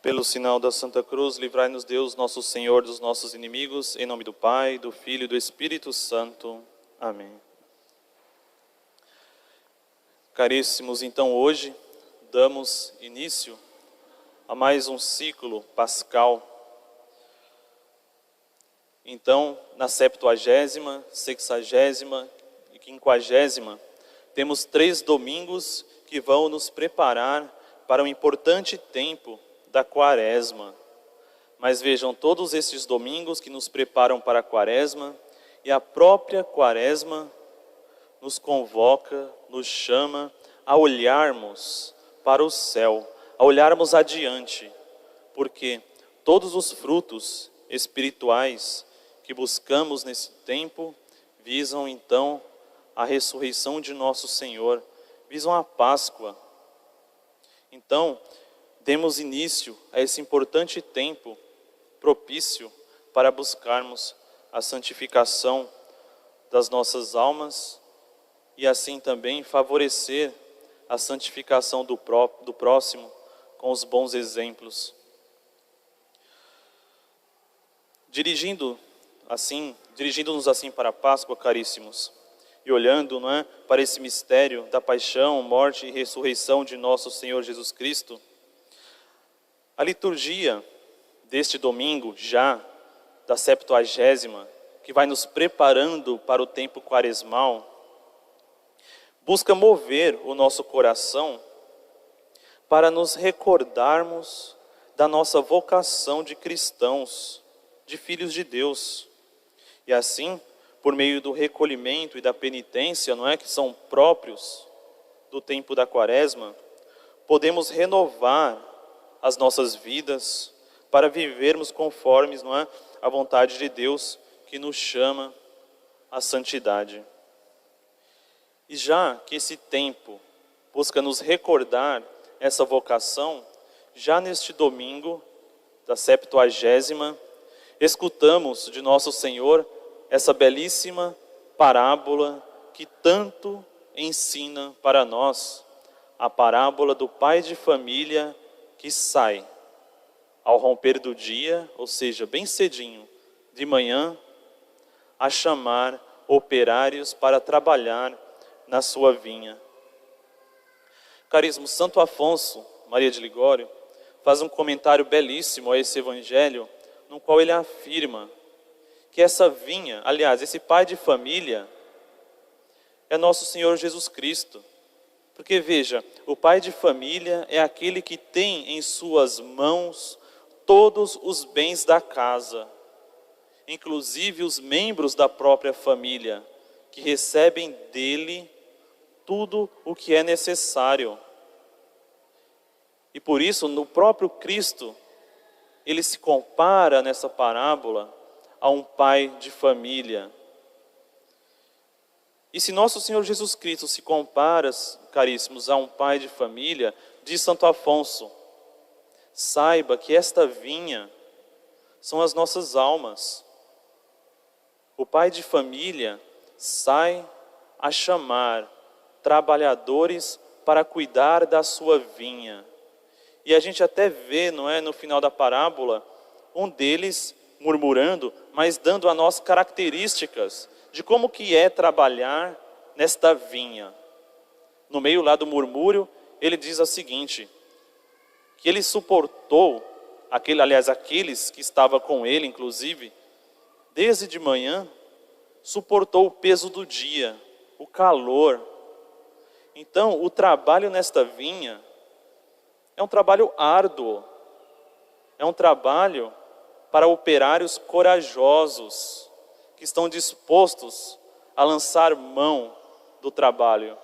Pelo sinal da Santa Cruz, livrai-nos Deus, nosso Senhor, dos nossos inimigos, em nome do Pai, do Filho e do Espírito Santo. Amém. Caríssimos, então hoje damos início a mais um ciclo pascal. Então, na 70ª, 60ª e 50ª, temos 3 domingos que vão nos preparar para um importante tempo da Quaresma. Mas vejam, todos esses domingos que nos preparam para a Quaresma, e a própria Quaresma nos convoca, nos chama a olharmos para o céu, a olharmos adiante, porque todos os frutos espirituais que buscamos nesse tempo visam então a ressurreição de nosso Senhor, visam a Páscoa. Então, demos início a esse importante tempo propício para buscarmos a santificação das nossas almas e assim também favorecer a santificação do próximo com os bons exemplos. Dirigindo-nos assim para a Páscoa, caríssimos, e olhando, para esse mistério da paixão, morte e ressurreição de nosso Senhor Jesus Cristo, a liturgia deste domingo, já da 70ª, que vai nos preparando para o tempo quaresmal, busca mover o nosso coração para nos recordarmos da nossa vocação de cristãos, de filhos de Deus. E assim, por meio do recolhimento e da penitência, que são próprios do tempo da Quaresma, podemos renovar as nossas vidas para vivermos conformes, a vontade de Deus que nos chama à santidade. E já que esse tempo busca nos recordar essa vocação, já neste domingo da 70ª, escutamos de nosso Senhor essa belíssima parábola que tanto ensina para nós, a parábola do pai de família que sai ao romper do dia, ou seja, bem cedinho, de manhã, a chamar operários para trabalhar na sua vinha. Caríssimo, Santo Afonso Maria de Ligório faz um comentário belíssimo a esse evangelho, no qual ele afirma que essa vinha, aliás, esse pai de família, é nosso Senhor Jesus Cristo. Porque veja, o pai de família é aquele que tem em suas mãos todos os bens da casa, inclusive os membros da própria família, que recebem dele tudo o que é necessário. E por isso, no próprio Cristo, ele se compara nessa parábola a um pai de família. E se nosso Senhor Jesus Cristo se compara, caríssimos, a um pai de família, diz Santo Afonso, saiba que esta vinha são as nossas almas. O pai de família sai a chamar trabalhadores para cuidar da sua vinha. E a gente até vê, no final da parábola, um deles murmurando, mas dando a nós características de como que é trabalhar nesta vinha. No meio lá do murmúrio, ele diz o seguinte, que ele suportou, aqueles que estavam com ele, inclusive, desde de manhã, suportou o peso do dia, o calor. Então, o trabalho nesta vinha é um trabalho árduo, é um trabalho para operários corajosos, que estão dispostos a lançar mão do trabalho.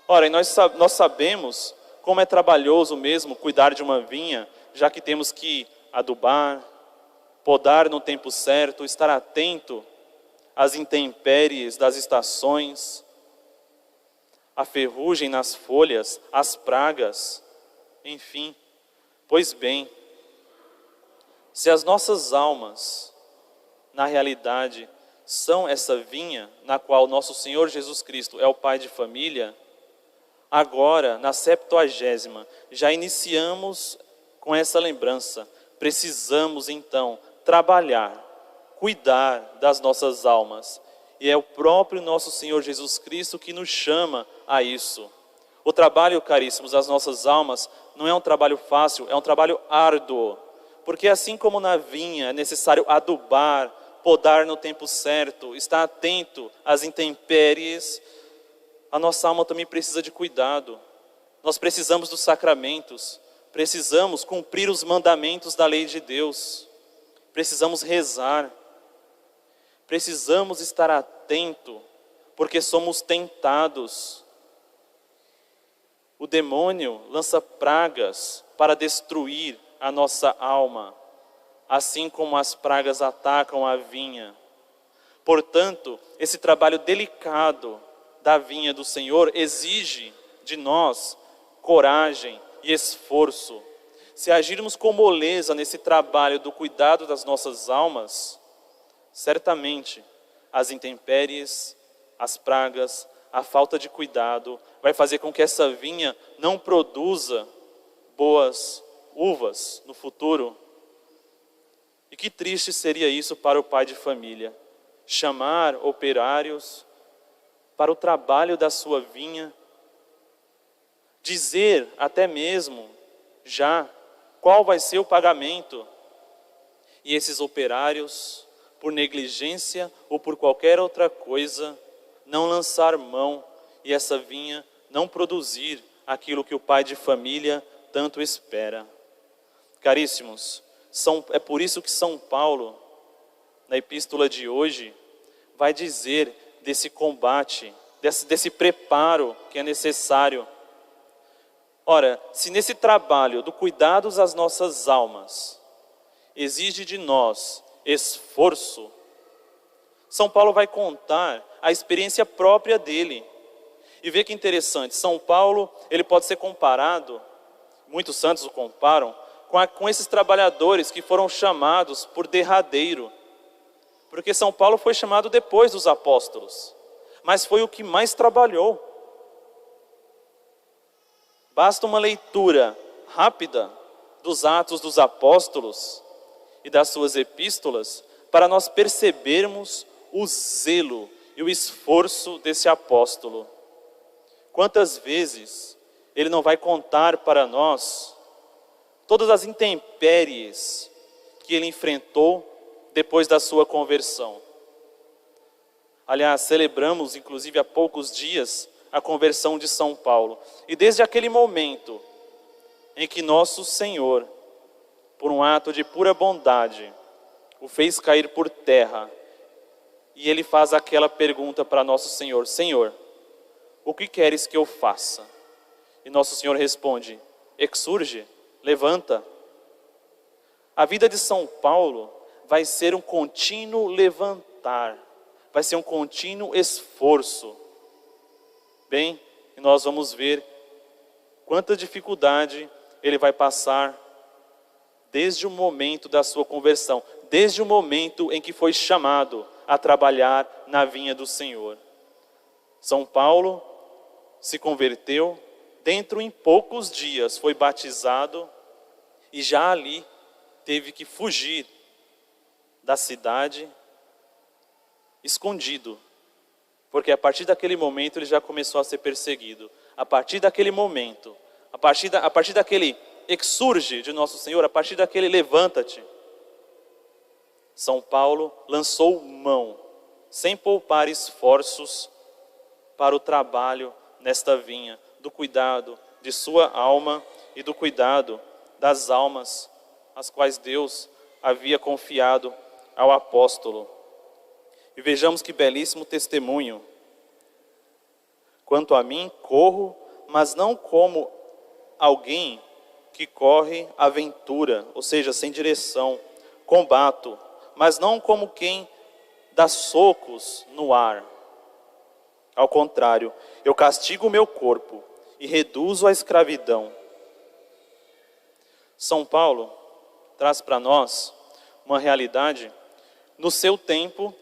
Ora, e nós sabemos como é trabalhoso mesmo cuidar de uma vinha, já que temos que adubar, podar no tempo certo, estar atento às intempéries das estações, a ferrugem nas folhas, as pragas, enfim. Pois bem, se as nossas almas, na realidade, são essa vinha na qual nosso Senhor Jesus Cristo é o pai de família, agora, na 70ª, já iniciamos com essa lembrança, precisamos então trabalhar, cuidar das nossas almas. E é o próprio nosso Senhor Jesus Cristo que nos chama a isso. O trabalho, caríssimos, das nossas almas não é um trabalho fácil, é um trabalho árduo. Porque assim como na vinha é necessário adubar, podar no tempo certo, estar atento às intempéries, a nossa alma também precisa de cuidado. Nós precisamos dos sacramentos, precisamos cumprir os mandamentos da lei de Deus, precisamos rezar, precisamos estar atento, porque somos tentados. O demônio lança pragas para destruir a nossa alma, assim como as pragas atacam a vinha. Portanto, esse trabalho delicado da vinha do Senhor exige de nós coragem e esforço. Se agirmos com moleza nesse trabalho do cuidado das nossas almas, certamente as intempéries, as pragas, a falta de cuidado vai fazer com que essa vinha não produza boas uvas no futuro. E que triste seria isso para o pai de família, chamar operários para o trabalho da sua vinha, dizer até mesmo já qual vai ser o pagamento, e esses operários, por negligência ou por qualquer outra coisa, não lançar mão e essa vinha não produzir aquilo que o pai de família tanto espera. Caríssimos, é por isso que São Paulo, na epístola de hoje, vai dizer desse combate, desse preparo que é necessário. Ora, se nesse trabalho do cuidado das nossas almas exige de nós esforço, São Paulo vai contar a experiência própria dele. E vê que interessante, São Paulo, ele pode ser comparado, muitos santos o comparam, com esses trabalhadores que foram chamados por derradeiro. Porque São Paulo foi chamado depois dos apóstolos, mas foi o que mais trabalhou. Basta uma leitura rápida dos Atos dos Apóstolos e das suas epístolas para nós percebermos o zelo e o esforço desse apóstolo. Quantas vezes ele não vai contar para nós todas as intempéries que ele enfrentou depois da sua conversão. Aliás, celebramos inclusive há poucos dias a conversão de São Paulo. E desde aquele momento em que nosso Senhor, por um ato de pura bondade, o fez cair por terra, e ele faz aquela pergunta para nosso Senhor: Senhor, o que queres que eu faça? E nosso Senhor responde: exurge, levanta. A vida de São Paulo vai ser um contínuo levantar, vai ser um contínuo esforço. Bem, e nós vamos ver quanta dificuldade ele vai passar desde o momento da sua conversão, desde o momento em que foi chamado a trabalhar na vinha do Senhor. São Paulo se converteu, dentro em poucos dias foi batizado e já ali teve que fugir da cidade escondido, porque a partir daquele momento ele já começou a ser perseguido. A partir daquele momento, a partir daquele exurge de nosso Senhor, a partir daquele levanta-te, São Paulo lançou mão, sem poupar esforços, para o trabalho nesta vinha, do cuidado de sua alma e do cuidado das almas, as quais Deus havia confiado ao apóstolo. E vejamos que belíssimo testemunho. Quanto a mim, corro, mas não como alguém que corre aventura, ou seja, sem direção. Combato, mas não como quem dá socos no ar. Ao contrário, eu castigo o meu corpo e reduzo a escravidão. São Paulo traz para nós uma realidade. No seu tempo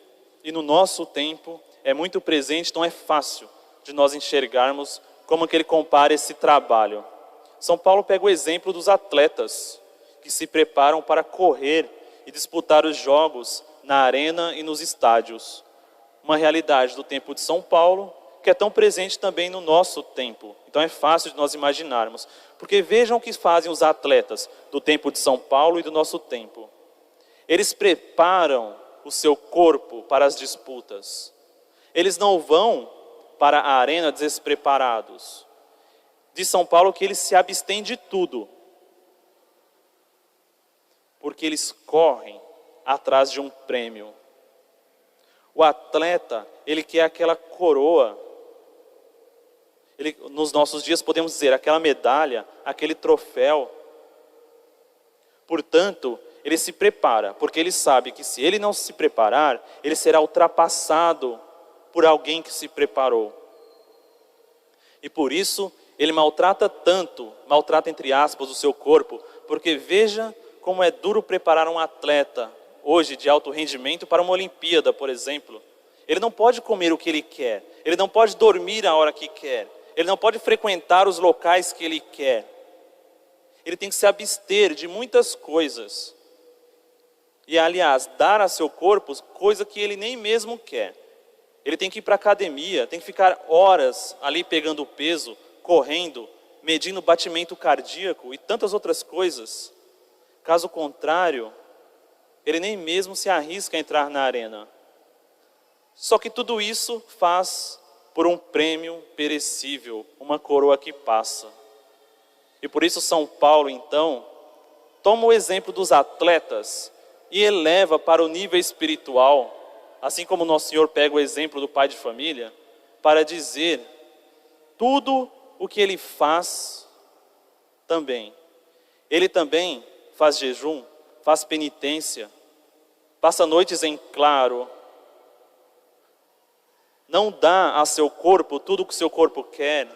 e no nosso tempo é muito presente, então é fácil de nós enxergarmos como que ele compara esse trabalho. São Paulo pega o exemplo dos atletas. que se preparam para correr e disputar os jogos na arena e nos estádios. Uma realidade do tempo de São Paulo, que é tão presente também no nosso tempo. Então é fácil de nós imaginarmos. Porque vejam o que fazem os atletas do tempo de São Paulo e do nosso tempo. Eles preparam o seu corpo para as disputas. Eles não vão para a arena despreparados. Diz São Paulo que eles se abstêm de tudo. Porque eles correm atrás de um prêmio. O atleta, ele quer aquela coroa. Nos nossos dias podemos dizer, aquela medalha, aquele troféu. Portanto, ele se prepara, porque ele sabe que se ele não se preparar, ele será ultrapassado por alguém que se preparou. E por isso, ele maltrata tanto, maltrata entre aspas o seu corpo, porque veja como é duro preparar um atleta, hoje de alto rendimento, para uma Olimpíada, por exemplo. Ele não pode comer o que ele quer, ele não pode dormir a hora que quer, ele não pode frequentar os locais que ele quer. Ele tem que se abster de muitas coisas. E, aliás, dar a seu corpo coisa que ele nem mesmo quer. Ele tem que ir para a academia, tem que ficar horas ali pegando peso, correndo, medindo o batimento cardíaco e tantas outras coisas. Caso contrário, ele nem mesmo se arrisca a entrar na arena. Só que tudo isso faz por um prêmio perecível, uma coroa que passa. E por isso São Paulo, então, toma o exemplo dos atletas e eleva para o nível espiritual, assim como Nosso Senhor pega o exemplo do pai de família, para dizer tudo o que ele faz também. Ele também faz jejum, faz penitência, passa noites em claro, não dá a seu corpo tudo o que seu corpo quer,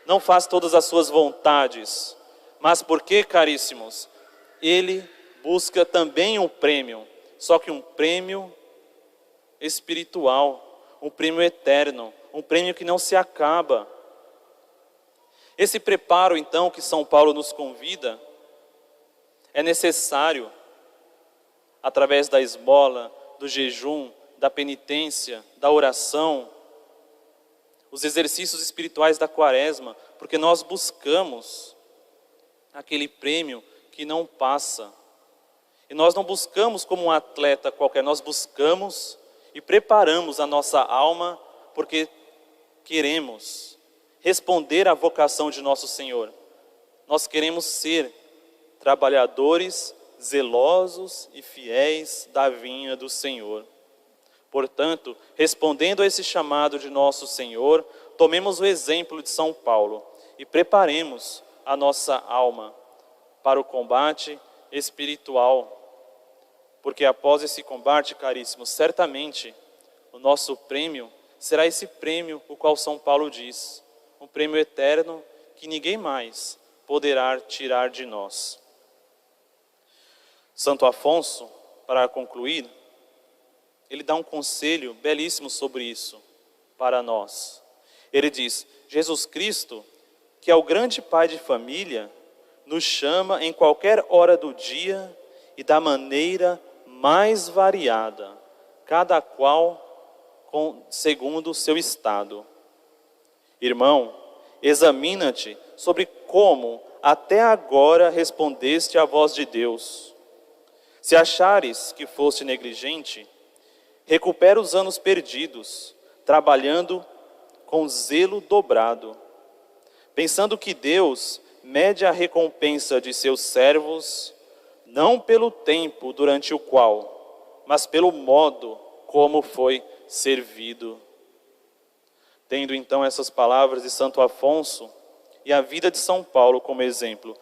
não faz todas as suas vontades, mas porque, caríssimos, ele busca também um prêmio, só que um prêmio espiritual, um prêmio eterno, um prêmio que não se acaba. Esse preparo, então, que São Paulo nos convida, é necessário, através da esmola, do jejum, da penitência, da oração, os exercícios espirituais da quaresma, porque nós buscamos aquele prêmio que não passa. E nós não buscamos como um atleta qualquer, nós buscamos e preparamos a nossa alma porque queremos responder à vocação de nosso Senhor. Nós queremos ser trabalhadores zelosos e fiéis da vinha do Senhor. Portanto, respondendo a esse chamado de nosso Senhor, tomemos o exemplo de São Paulo e preparemos a nossa alma para o combate espiritual. Porque após esse combate, caríssimos, certamente o nosso prêmio será esse prêmio o qual São Paulo diz, um prêmio eterno que ninguém mais poderá tirar de nós. Santo Afonso, para concluir, ele dá um conselho belíssimo sobre isso para nós. Ele diz, Jesus Cristo, que é o grande pai de família, nos chama em qualquer hora do dia e da maneira mais variada, cada qual segundo o seu estado. Irmão, examina-te sobre como até agora respondeste à voz de Deus. Se achares que foste negligente, recupera os anos perdidos, trabalhando com zelo dobrado, pensando que Deus mede a recompensa de seus servos, não pelo tempo durante o qual, mas pelo modo como foi servido. Tendo então essas palavras de Santo Afonso e a vida de São Paulo como exemplo,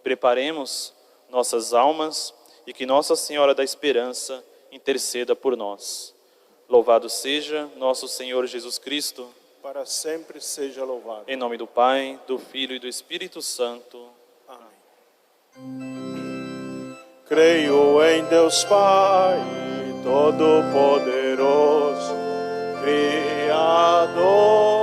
preparemos nossas almas e que Nossa Senhora da Esperança interceda por nós. Louvado seja nosso Senhor Jesus Cristo. Para sempre seja louvado. Em nome do Pai, do Filho e do Espírito Santo. Amém. Creio em Deus Pai, Todo-Poderoso, Criador